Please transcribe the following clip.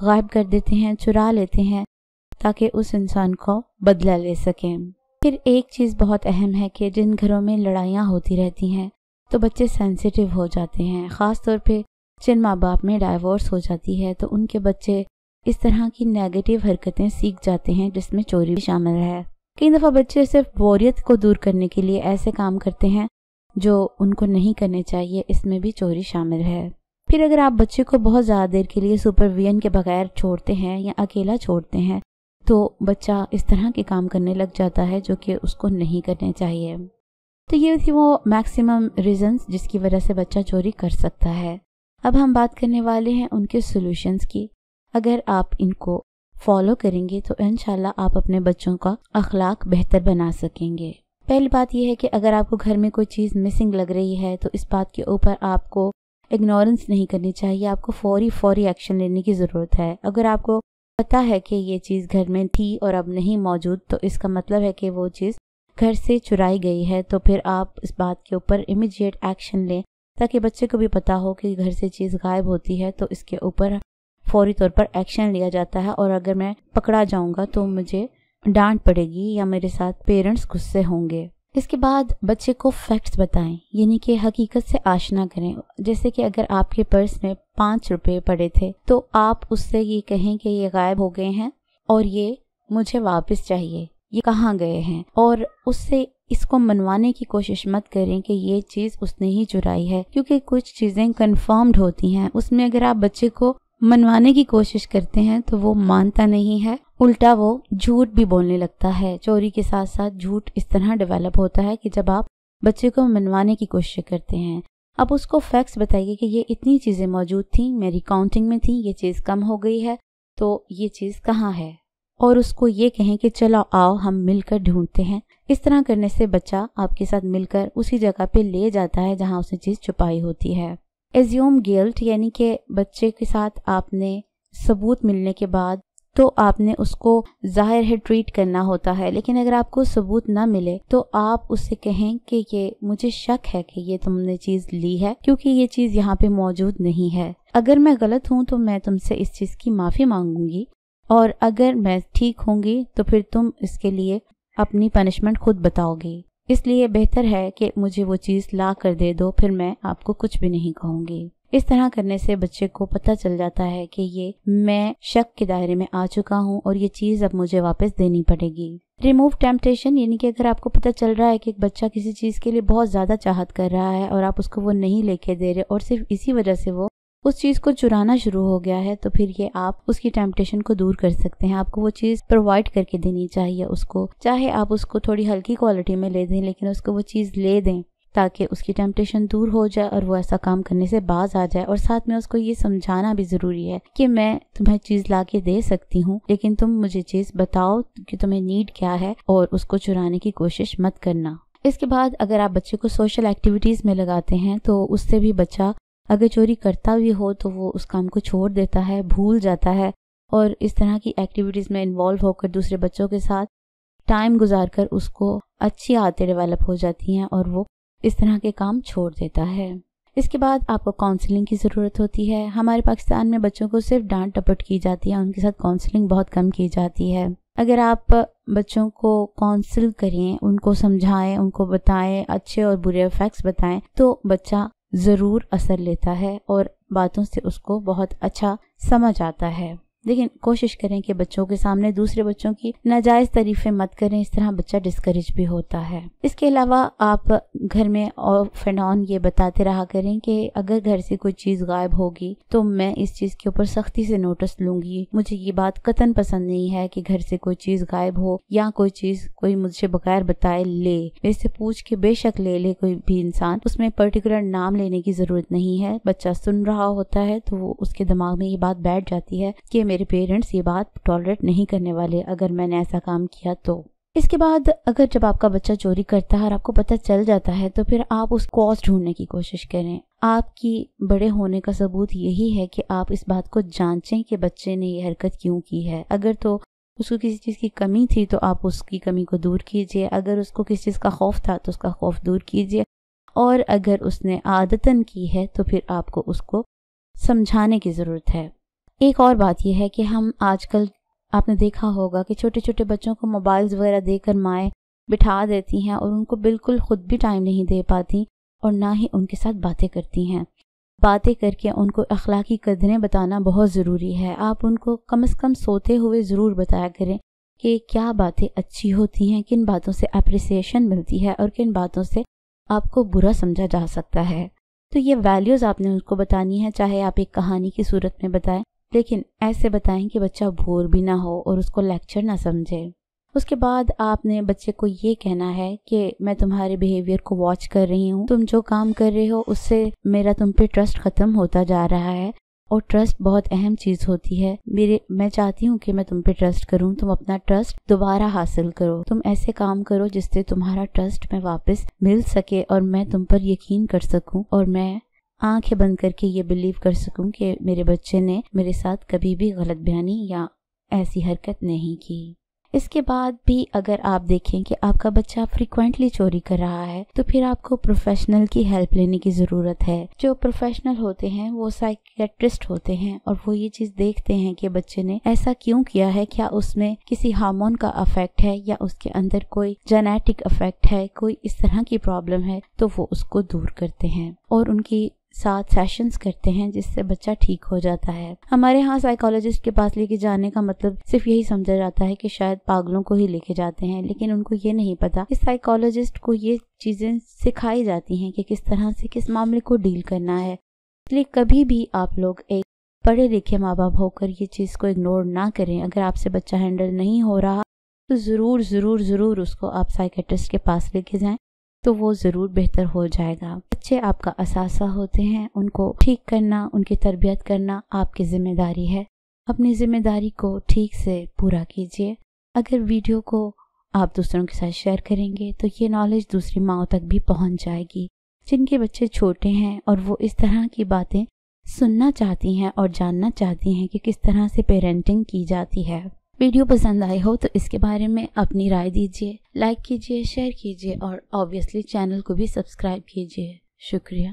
غائب کر دیتے ہیں، چرا لیتے ہیں تاکہ اس انسان کو بدلہ لے سکیں۔ پھر ایک چیز بہت اہم ہے کہ جن گھروں میں لڑائیاں ہوتی رہتی ہیں تو بچے سینسیٹیو ہو جاتے ہیں، خاص طور پہ جن ماں باپ میں ڈائیورس ہو جاتی ہے تو ان کے بچے اس طرح کی نیگیٹو حرکتیں سیکھ جاتے ہیں جس میں چوری بھی شامل ہے۔ کئی دفعہ بچے صرف بوریت کو دور کرنے کے لیے ایسے کام کرتے ہیں جو ان کو نہیں کرنے چاہیے، اس میں بھی چوری شامل ہے۔ پھر اگر آپ بچے کو بہت زیادہ دیر کے لیے سپرویژن کے بغیر چھوڑتے ہیں یا اکیلا چھوڑتے ہیں تو بچہ اس طرح کے کام کرنے لگ جاتا ہے جو کہ اس کو نہیں کرنے چاہیے۔ تو یہ تھی وہ میکسیمم ریزنز جس کی وجہ سے بچہ چوری کر سکتا ہے۔ اب ہم بات کرنے والے ہیں ان کے سولوشنز کی۔ اگر آپ ان کو فالو کریں گے تو انشاءاللہ آپ اپنے بچوں کا اخلاق بہتر بنا سکیں گے۔ پہلی بات یہ ہے کہ اگر آپ کو گھر میں کوئی چیز مسنگ لگ رہی ہے تو اس بات کے اوپر آپ کو اگنورنس نہیں کرنی چاہیے، آپ کو فوری ایکشن لینے کی ضرورت ہے۔ اگر آپ کو پتا ہے کہ یہ چیز گھر میں تھی اور اب نہیں موجود تو اس کا مطلب ہے کہ وہ چیز گھر سے چرائی گئی ہے، تو پھر آپ اس بات کے اوپر امیڈیٹ ایکشن لیں تاکہ بچے کو بھی پتا ہو کہ گھر سے چیز غائب ہوتی ہے تو اس کے اوپر فوری طور پر ایکشن لیا جاتا ہے، اور اگر میں پکڑا جاؤں گا تو مجھے ڈانٹ پڑے گی یا میرے ساتھ پیرنٹس غصے ہوں گے۔ اس کے بعد بچے کو فیکٹس بتائیں، یعنی کہ حقیقت سے آشنا کریں۔ جیسے کہ اگر آپ کے پرس میں 5 روپے پڑے تھے تو آپ اس سے یہ کہیں کہ یہ غائب ہو گئے ہیں اور یہ مجھے واپس چاہیے، یہ کہاں گئے ہیں، اور اس سے اس کو منوانے کی کوشش مت کریں کہ یہ چیز اس نے ہی چرائی ہے، کیونکہ کچھ چیزیں کنفرمڈ ہوتی ہیں، اس میں اگر آپ بچے کو منوانے کی کوشش کرتے ہیں تو وہ مانتا نہیں ہے، الٹا وہ جھوٹ بھی بولنے لگتا ہے۔ چوری کے ساتھ ساتھ جھوٹ اس طرح ڈیولپ ہوتا ہے کہ جب آپ بچے کو منوانے کی کوشش کرتے ہیں، آپ اس کو فیکٹس بتائیے کہ یہ اتنی چیزیں موجود تھیں، میری کاؤنٹنگ میں تھیں، یہ چیز کم ہو گئی ہے تو یہ چیز کہاں ہے، اور اس کو یہ کہیں کہ چلو آؤ ہم مل کر ڈھونڈتے ہیں۔ اس طرح کرنے سے بچہ آپ کے ساتھ مل کر اسی جگہ پہ لے جاتا ہے جہاں اس نے چیز چھپائی ہوتی ہے۔ ایزیوم گلٹ، یعنی کہ بچے کے ساتھ آپ نے ثبوت ملنے کے بعد تو آپ نے اس کو ظاہر ہے ٹریٹ کرنا ہوتا ہے، لیکن اگر آپ کو ثبوت نہ ملے تو آپ اس سے کہیں کہ یہ مجھے شک ہے کہ یہ تم نے چیز لی ہے کیونکہ یہ چیز یہاں پہ موجود نہیں ہے، اگر میں غلط ہوں تو میں تم سے اس چیز کی معافی مانگوں گی، اور اگر میں ٹھیک ہوں گی تو پھر تم اس کے لیے اپنی پنشمنٹ خود بتاؤ گی، اس لیے بہتر ہے کہ مجھے وہ چیز لا کر دے دو، پھر میں آپ کو کچھ بھی نہیں کہوں گی۔ اس طرح کرنے سے بچے کو پتہ چل جاتا ہے کہ یہ میں شک کے دائرے میں آ چکا ہوں اور یہ چیز اب مجھے واپس دینی پڑے گی۔ ریموو ٹیمپٹیشن، یعنی کہ اگر آپ کو پتہ چل رہا ہے کہ ایک بچہ کسی چیز کے لیے بہت زیادہ چاہت کر رہا ہے اور آپ اس کو وہ نہیں لے کے دے رہے اور صرف اسی وجہ سے وہ اس چیز کو چرانا شروع ہو گیا ہے، تو پھر یہ آپ اس کی ٹیمپٹیشن کو دور کر سکتے ہیں۔ آپ کو وہ چیز پرووائڈ کر کے دینی چاہیے اس کو، چاہے آپ اس کو تھوڑی ہلکی کوالٹی میں لے دیں لیکن اس کو وہ چیز لے دیں تاکہ اس کی ٹیمپٹیشن دور ہو جائے اور وہ ایسا کام کرنے سے باز آ جائے، اور ساتھ میں اس کو یہ سمجھانا بھی ضروری ہے کہ میں تمہیں چیز لا کے دے سکتی ہوں لیکن تم مجھے چیز بتاؤ کہ تمہیں نیڈ کیا ہے اور اس کو چرانے کی کوشش مت کرنا۔ اس کے بعد اگر آپ بچے کو سوشل ایکٹیویٹیز میں لگاتے ہیں تو اس سے بھی بچہ اگر چوری کرتا بھی ہو تو وہ اس کام کو چھوڑ دیتا ہے، بھول جاتا ہے، اور اس طرح کی ایکٹیویٹیز میں انوالو ہو کر دوسرے بچوں کے ساتھ ٹائم گزار کر اس کو اچھی عادتیں ڈیولپ ہو جاتی ہیں اور وہ اس طرح کے کام چھوڑ دیتا ہے۔ اس کے بعد آپ کو کاؤنسلنگ کی ضرورت ہوتی ہے۔ ہمارے پاکستان میں بچوں کو صرف ڈانٹ ٹپٹ کی جاتی ہے، ان کے ساتھ کاؤنسلنگ بہت کم کی جاتی ہے۔ اگر آپ بچوں کو کاؤنسل کریں، ان کو سمجھائیں، ان کو بتائیں، اچھے اور برے ایفیکٹس بتائیں تو بچہ ضرور اثر لیتا ہے اور باتوں سے اس کو بہت اچھا سمجھ آتا ہے۔ لیکن کوشش کریں کہ بچوں کے سامنے دوسرے بچوں کی ناجائز تعریفیں مت کریں، اس طرح بچہ ڈسکریج بھی ہوتا ہے۔ اس کے علاوہ آپ گھر میں آف اینڈ آن یہ بتاتے رہا کریں کہ اگر گھر سے کوئی چیز غائب ہوگی تو میں اس چیز کے اوپر سختی سے نوٹس لوں گی، مجھے یہ بات قطعاً پسند نہیں ہے کہ گھر سے کوئی چیز غائب ہو یا کوئی چیز کوئی مجھے بغیر بتائے لے، میرے سے پوچھ کے بے شک لے لے کوئی بھی انسان، اس میں پرٹیکولر نام لینے کی ضرورت نہیں ہے۔ بچہ سن رہا ہوتا ہے تو وہ اس کے دماغ میں یہ بات بیٹھ جاتی ہے کہ میرے پیرنٹس یہ بات ٹالریٹ نہیں کرنے والے اگر میں نے ایسا کام کیا تو۔ اس کے بعد اگر جب آپ کا بچہ چوری کرتا ہے اور آپ کو پتہ چل جاتا ہے تو پھر آپ اس کاز ڈھونڈنے کی کوشش کریں۔ آپ کی بڑے ہونے کا ثبوت یہی ہے کہ آپ اس بات کو جانچیں کہ بچے نے یہ حرکت کیوں کی ہے۔ اگر تو اس کو کسی چیز کی کمی تھی تو آپ اس کی کمی کو دور کیجئے، اگر اس کو کسی چیز کا خوف تھا تو اس کا خوف دور کیجئے، اور اگر اس نے عادتاً کی ہے تو پھر آپ کو اس کو سمجھانے کی ضرورت ہے۔ ایک اور بات یہ ہے کہ ہم آج کل آپ نے دیکھا ہوگا کہ چھوٹے چھوٹے بچوں کو موبائلز وغیرہ دے کر مائیں بٹھا دیتی ہیں اور ان کو بالکل خود بھی ٹائم نہیں دے پاتی اور نہ ہی ان کے ساتھ باتیں کرتی ہیں۔ باتیں کر کے ان کو اخلاقی قدریں بتانا بہت ضروری ہے۔ آپ ان کو کم از کم سوتے ہوئے ضرور بتایا کریں کہ کیا باتیں اچھی ہوتی ہیں، کن باتوں سے اپریسیشن ملتی ہے اور کن باتوں سے آپ کو برا سمجھا جا سکتا ہے۔ تو یہ ویلیوز آپ نے ان کو بتانی ہے، چاہے آپ ایک کہانی کی صورت میں بتائیں، لیکن ایسے بتائیں کہ بچہ بور بھی نہ ہو اور اس کو لیکچر نہ سمجھے۔ اس کے بعد آپ نے بچے کو یہ کہنا ہے کہ میں تمہارے بیہیویئر کو واچ کر رہی ہوں، تم جو کام کر رہے ہو اس سے میرا تم پہ ٹرسٹ ختم ہوتا جا رہا ہے، اور ٹرسٹ بہت اہم چیز ہوتی ہے۔ میں چاہتی ہوں کہ میں تم پہ ٹرسٹ کروں، تم اپنا ٹرسٹ دوبارہ حاصل کرو، تم ایسے کام کرو جس سے تمہارا ٹرسٹ میں واپس مل سکے اور میں تم پر یقین کر سکوں اور میں آنکھیں بند کر کے یہ بلیو کر سکوں کہ میرے بچے نے میرے ساتھ کبھی بھی غلط بیانی یا ایسی حرکت نہیں کی۔ اس کے بعد بھی اگر آپ دیکھیں کہ آپ کا بچہ فریکوینٹلی چوری کر رہا ہے تو پھر آپ کو پروفیشنل کی ہیلپ لینے کی ضرورت ہے۔ جو پروفیشنل ہوتے ہیں وہ سائیکیٹرسٹ ہوتے ہیں اور وہ یہ چیز دیکھتے ہیں کہ بچے نے ایسا کیوں کیا ہے، کیا اس میں کسی ہارمون کا افیکٹ ہے یا اس کے اندر کوئی جینیٹک افیکٹ ہے، کوئی اس طرح کی پرابلم ہے، تو وہ اس کو دور کرتے ہیں اور ان کی ساتھ سیشنز کرتے ہیں جس سے بچہ ٹھیک ہو جاتا ہے۔ ہمارے ہاں سائیکالوجسٹ کے پاس لے کے جانے کا مطلب صرف یہی سمجھا جاتا ہے کہ شاید پاگلوں کو ہی لے کے جاتے ہیں، لیکن ان کو یہ نہیں پتا کہ سائیکالوجسٹ کو یہ چیزیں سکھائی جاتی ہیں کہ کس طرح سے کس معاملے کو ڈیل کرنا ہے۔ اس لیے کبھی بھی آپ لوگ ایک پڑھے لکھے ماں باپ ہو کر یہ چیز کو اگنور نہ کریں۔ اگر آپ سے بچہ ہینڈل نہیں ہو رہا تو ضرور ضرور ضرور اس کو آپ سائیکیٹرسٹ کے پاس لے کے جائیں تو وہ ضرور بہتر ہو جائے گا۔ بچے آپ کا اثاثہ ہوتے ہیں، ان کو ٹھیک کرنا، ان کی تربیت کرنا آپ کی ذمہ داری ہے۔ اپنی ذمہ داری کو ٹھیک سے پورا کیجیے۔ اگر ویڈیو کو آپ دوسروں کے ساتھ شیئر کریں گے تو یہ نالج دوسری ماؤں تک بھی پہنچ جائے گی جن کے بچے چھوٹے ہیں اور وہ اس طرح کی باتیں سننا چاہتی ہیں اور جاننا چاہتی ہیں کہ کس طرح سے پیرنٹنگ کی جاتی ہے۔ ویڈیو پسند آئی ہو تو اس کے بارے میں اپنی رائے دیجیے، لائک کیجیے، شیئر کیجیے اور obviously چینل کو بھی سبسکرائب کیجیے۔ شکریہ۔